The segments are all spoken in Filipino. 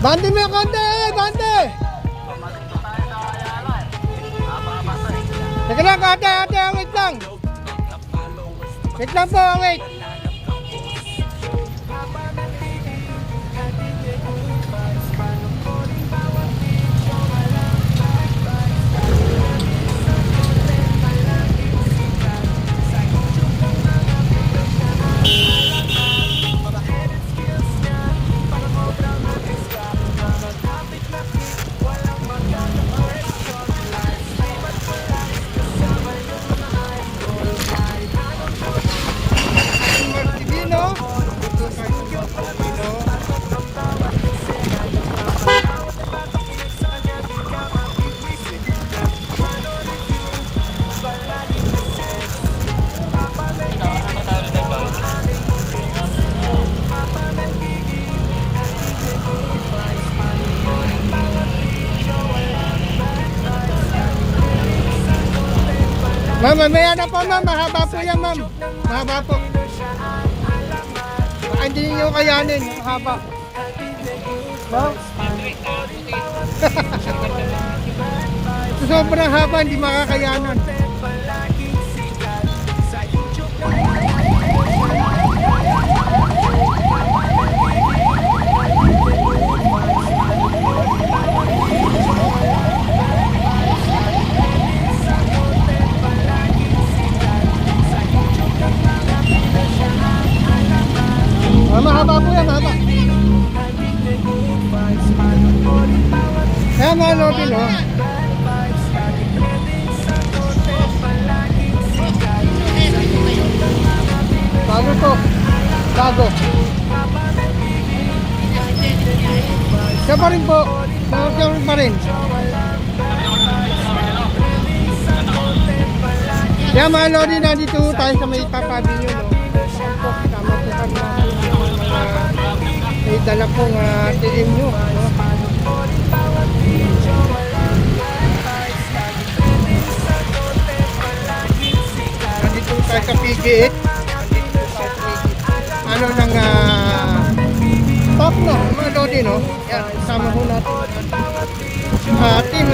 Bante mo yung konti, bante! Teka lang, ate, wait lang. Wait lang po, wait. Ma'am, mamaya na po ma'am, mahaba po yan ma'am. Mahaba po. Baka hindi nyo kayanin, mahaba. Ma'am? Sobrang haba, hindi makakayanan. Mahaba po yan, mahaba. Kaya mga Lodi, no? Bago to. Bago. Siya pa rin po. Siya pa rin. Kaya mga Lodi, nandito tayo sa may papabi nyo, no? Tama po kami na may dala pong TM nyo, no? Nandito tayo sa PG8. Ano ng top, no? Mga Lodi, no? Yan, kasama ho natin ating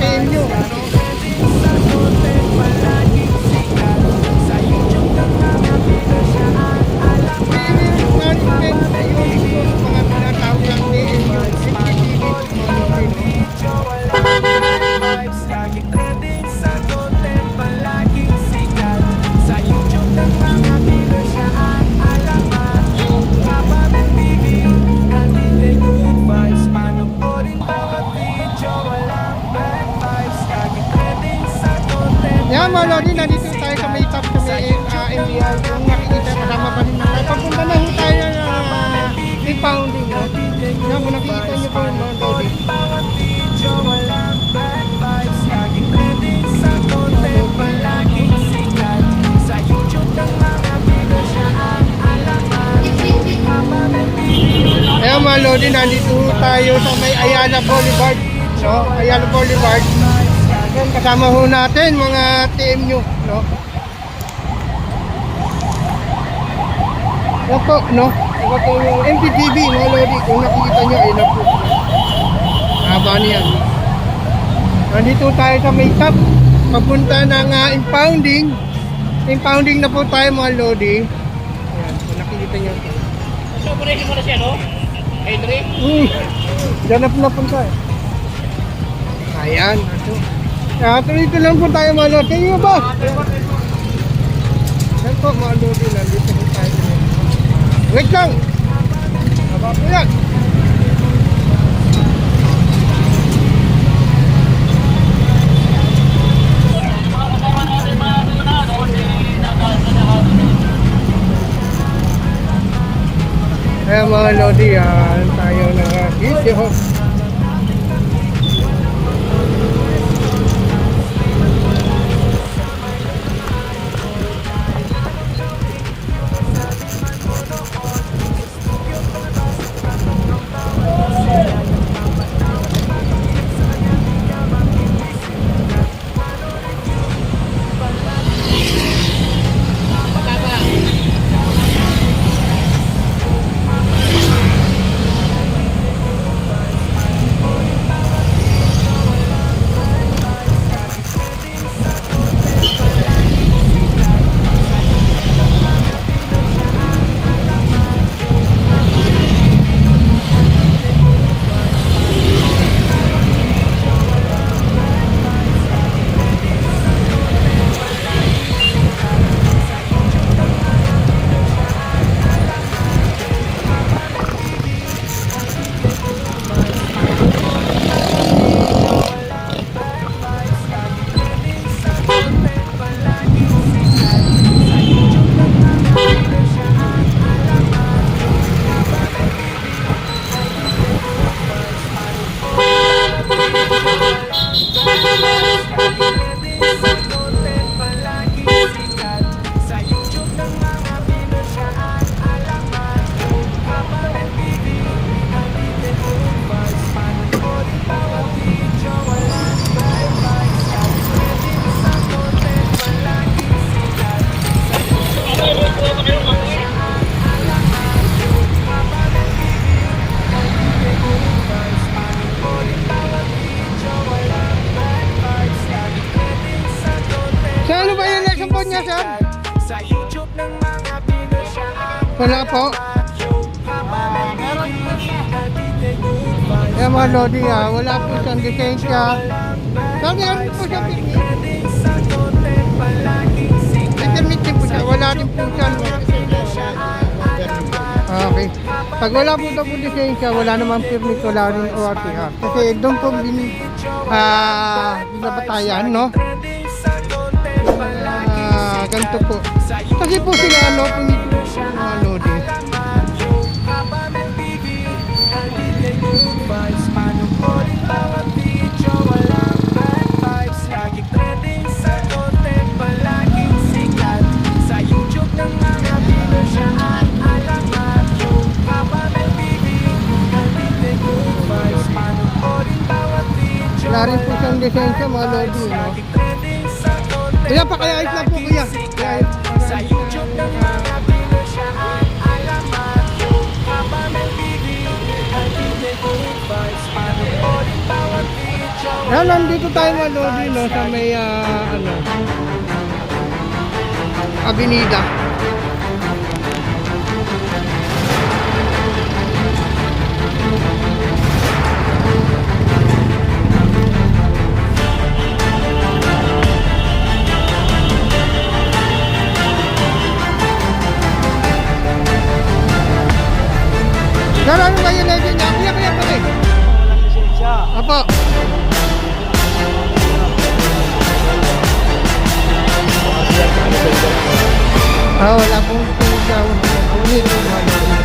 TM nyo, no? Yan mga Lodi, nandito tayo sa may top sa may MBR. Kung nakikita, kasama pa rin natin. Papunta na ho tayo na impounding, no? Yan, kung nakikita nyo po mga Lodi. Ayan mga Lodi, nandito tayo sa may Ayala Boulevard, no? Ayala Boulevard. Ayan, kasama ho natin mga TM nyo, no? Yan po, no? Ito po yung MPTV, mga Lodi. Kung nakikita nyo, ayun na po. Haba niyan. Nandito tayo sa may top. Papunta ng impounding. Impounding na po tayo mga Lodi. Ayan, kung nakikita nyo. So, operation mo na siya, no? Henry? Ganap na po tayo. Ayan, ito. Tuloy-ito lang po tayo mga Lodi. Kayo ba? Yan po mga Lodi, nandito po tayo. Wait lang! Haba po yan! Ayan mga Lodi, tayo na video. Wala po. Kaya mga Lodi wala po siyang lisensya. Sabi ano po siya permit? May permit din po siya. Wala din po siya. Okay. Pag wala po daw po lisensya, wala namang permit, wala rin ORTR. Kasi doon po binabatayan, no? Ganito po. Kasi po sila, ano, pinito mga Lodi. Wala rin po siyang lisensya mga Lodi, no? Kaya pakayait lang po kuya. Sa YouTube ng mga Pinoy ang alamat yung habang nagbibig ang hindi good vibes panoorin bawat video. Yan, nandito tayo mga Lodi, no? Sa may, Avenida. Sir, ano ba yung legend niya? Kuya pa rin. Walang lisensya. Apo. Wala pong lisensya. Wala pong lisensya.